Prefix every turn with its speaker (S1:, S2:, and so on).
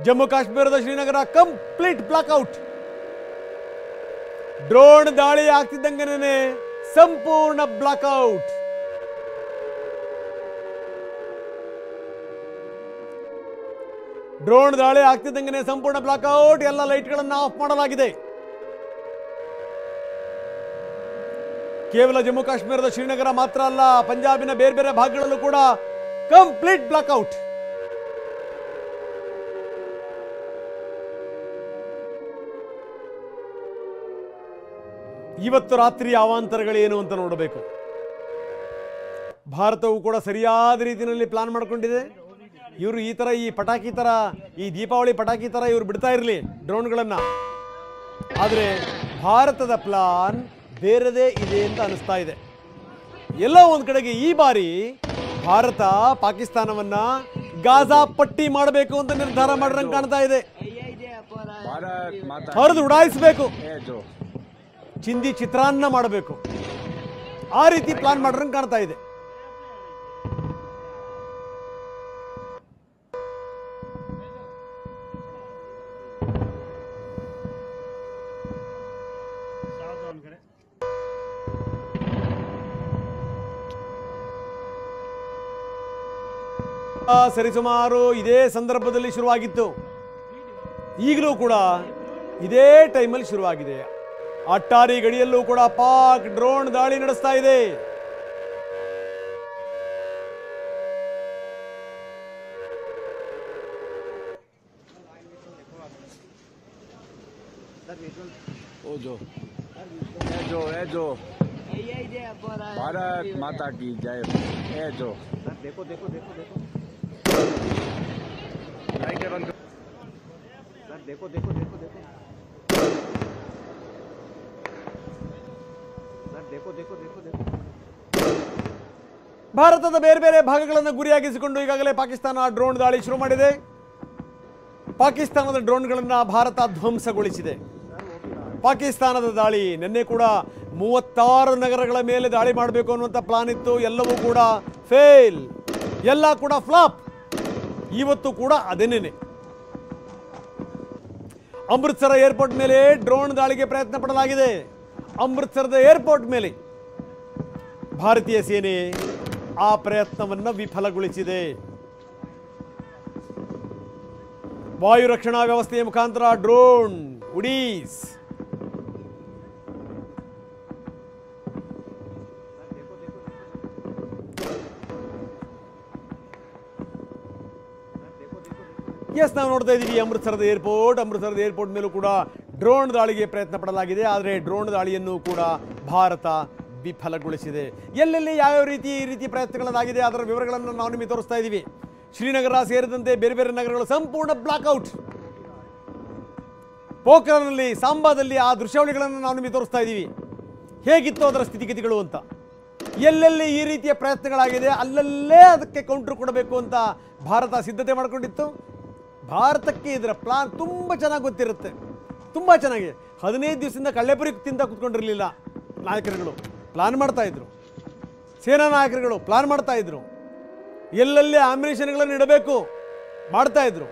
S1: ಜಮ್ಮು ಕಾಶ್ಮೀರದ Srinagar complete blackout. Drone ದಾಳಿ ಆಗ್ತಿದ್ದಂಗೆನೇ ಸಂಪೂರ್ಣ ಬ್ಲಾಕ್ಔಟ್. ಡ್ರೋನ್ ದಾಳಿ ಆಗ್ತಿದ್ದಂಗೆನೇ ಸಂಪೂರ್ಣ ಬ್ಲಾಕ್ಔಟ್. ಎಲ್ಲ ಲೈಟ್ಗಳನ್ನು ಆಫ್ ಮಾಡಲಾಗಿದೆ. ಕೇವಲ ಜಮ್ಮು ಕಾಶ್ಮೀರದ ಶ್ರೀನಗರ ಮಾತ್ರ ಅಲ್ಲ, ಪಂಜಾಬಿನ ಬೇರೆ ಬೇರೆ ಭಾಗಗಳಲ್ಲೂ ಕೂಡ ಕಂಪ್ಲೀಟ್ ಬ್ಲಾಕ್ಔಟ್. ಇವತ್ತು ರಾತ್ರಿ ಅವಾಂತರಗಳೇನು ಅಂತ ನೋಡಬೇಕು. ಭಾರತವು ಕೂಡ ಸರಿಯಾದ ರೀತಿಯಲ್ಲಿ ಪ್ಲಾನ್ ಮಾಡಿಕೊಂಡಿದೆ. ಇವರು ಈ ಪಟಾಕಿ ತರ, ಈ ದೀಪಾವಳಿ ಪಟಾಕಿ ತರ ಇವರು ಬಿಡ್ತಾ ಇರಲಿ ಡ್ರೋನ್ಗಳನ್ನು. ಆದರೆ ಭಾರತದ ಪ್ಲಾನ್ ಬೇರೆದೇ ಇದೆ ಅಂತ ಅನಿಸ್ತಾ ಇದೆ. ಎಲ್ಲೋ ಒಂದು ಕಡೆಗೆ ಈ ಬಾರಿ ಭಾರತ ಪಾಕಿಸ್ತಾನವನ್ನ ಗಾಜಾ ಪಟ್ಟಿ ಮಾಡಬೇಕು ಅಂತ ನಿರ್ಧಾರ ಮಾಡಿರಂಗೆ ಕಾಣ್ತಾ ಇದೆ. ಹರಿದು ಉಡಾಯಿಸಬೇಕು, ಚಿಂದಿ ಚಿತ್ರಾನ್ನ ಮಾಡಬೇಕು, ಆ ರೀತಿ ಪ್ಲಾನ್ ಮಾಡ್ರಂಗೆ ಕಾಣ್ತಾ ಇದೆ. ಸರಿಸುಮಾರು ಇದೇ ಸಂದರ್ಭದಲ್ಲಿ ಶುರುವಾಗಿತ್ತು. ಈಗಲೂ ಕೂಡ ಇದೇ ಟೈಮಲ್ಲಿ ಶುರುವಾಗಿದೆ. ಅಟ್ಟಾರಿ ಗಡಿಯಲ್ಲೂ ಕೂಡ ಪಾಕ್ ಡ್ರೋನ್ ದಾಳಿ ನಡೆಸ್ತಾ ಇದೆ.
S2: भारत माता की जय. जो देखो देखो देखो देखो लाइट बंद सर. देखो देखो देखो देखो सर. देखो देखो देखो देखो.
S1: ಭಾರತದ ಬೇರೆ ಬೇರೆ ಭಾಗಗಳನ್ನು ಗುರಿಯಾಗಿಸಿಕೊಂಡು ಈಗಾಗಲೇ ಪಾಕಿಸ್ತಾನ ಡ್ರೋನ್ ದಾಳಿ ಶುರು ಮಾಡಿದೆ. ಪಾಕಿಸ್ತಾನದ ಡ್ರೋನ್ಗಳನ್ನು ಭಾರತ ಧ್ವಂಸಗೊಳಿಸಿದೆ. ಪಾಕಿಸ್ತಾನದ ದಾಳಿ ನಿನ್ನೆ ಕೂಡ 36 ನಗರಗಳ ಮೇಲೆ ದಾಳಿ ಮಾಡಬೇಕು ಅನ್ನುವಂಥ ಪ್ಲಾನ್ ಇತ್ತು. ಎಲ್ಲವೂ ಕೂಡ ಫೇಲ್, ಎಲ್ಲ ಕೂಡ ಫ್ಲಾಪ್. ಇವತ್ತು ಕೂಡ ಅದೇನೇನೆ. ಅಮೃತ್ಸರ ಏರ್ಪೋರ್ಟ್ ಮೇಲೆ ಡ್ರೋನ್ ದಾಳಿಗೆ ಪ್ರಯತ್ನ ಪಡಲಾಗಿದೆ. ಅಮೃತ್ಸರದ ಏರ್ಪೋರ್ಟ್ ಮೇಲೆ ಭಾರತೀಯ ಸೇನೆ ಆ ಪ್ರಯತ್ನವನ್ನು ವಿಫಲಗೊಳಿಸಿದೆ. ವಾಯು ರಕ್ಷಣಾ ವ್ಯವಸ್ಥೆಯ ಮುಖಾಂತರ ಡ್ರೋನ್ ಉಡೀಸ್. ಎಸ್, ನಾವು ನೋಡ್ತಾ ಇದ್ದೀವಿ ಅಮೃತ್ಸರದ ಏರ್ಪೋರ್ಟ್ ಮೇಲೂ ಕೂಡ ಡ್ರೋನ್ ದಾಳಿಗೆ ಪ್ರಯತ್ನ ಪಡಲಾಗಿದೆ. ಆದರೆ ಡ್ರೋನ್ ದಾಳಿಯನ್ನು ಕೂಡ ಭಾರತ ವಿಫಲಗೊಳಿಸಿದೆ. ಎಲ್ಲೆಲ್ಲಿ ಯಾವ್ಯಾವ ರೀತಿ ಪ್ರಯತ್ನಗಳಾಗಿದೆ ಅದರ ವಿವರಗಳನ್ನು ನಾವು ನಿಮಗೆ ತೋರಿಸ್ತಾ ಇದ್ದೀವಿ. ಶ್ರೀನಗರ ಸೇರಿದಂತೆ ಬೇರೆ ಬೇರೆ ನಗರಗಳು ಸಂಪೂರ್ಣ ಬ್ಲಾಕ್ಔಟ್. ಪೋಖ್ರಾನ್ನಲ್ಲಿ, ಸಾಂಬಾದಲ್ಲಿ ಆ ದೃಶ್ಯಾವಳಿಗಳನ್ನು ನಾವು ನಿಮಗೆ ತೋರಿಸ್ತಾ ಇದ್ದೀವಿ. ಹೇಗಿತ್ತು ಅದರ ಸ್ಥಿತಿಗತಿಗಳು ಅಂತ. ಎಲ್ಲೆಲ್ಲಿ ಈ ರೀತಿಯ ಪ್ರಯತ್ನಗಳಾಗಿದೆ ಅಲ್ಲಲ್ಲೇ ಅದಕ್ಕೆ ಕೌಂಟರ್ ಕೊಡಬೇಕು ಅಂತ ಭಾರತ ಸಿದ್ಧತೆ ಮಾಡಿಕೊಂಡಿತ್ತು. ಭಾರತಕ್ಕೆ ಇದರ ಪ್ಲಾನ್ ತುಂಬ ಚೆನ್ನಾಗಿ ಗೊತ್ತಿರುತ್ತೆ, ತುಂಬ ಚೆನ್ನಾಗಿ. 15 ದಿವಸದಿಂದ ಕಳ್ಳೆಪುರಿ ತಿಂತ ಕೂತ್ಕೊಂಡಿರಲಿಲ್ಲ ನಾಯಕರುಗಳು, ಪ್ಲಾನ್ ಮಾಡ್ತಾ ಇದ್ರು. ಸೇನಾ ನಾಯಕರುಗಳು ಪ್ಲಾನ್ ಮಾಡ್ತಾ ಇದ್ರು. ಎಲ್ಲೆಲ್ಲಿ ಆಮಿನೇಷನ್ಗಳನ್ನು ಇಡಬೇಕು ಮಾಡ್ತಾ ಇದ್ರು.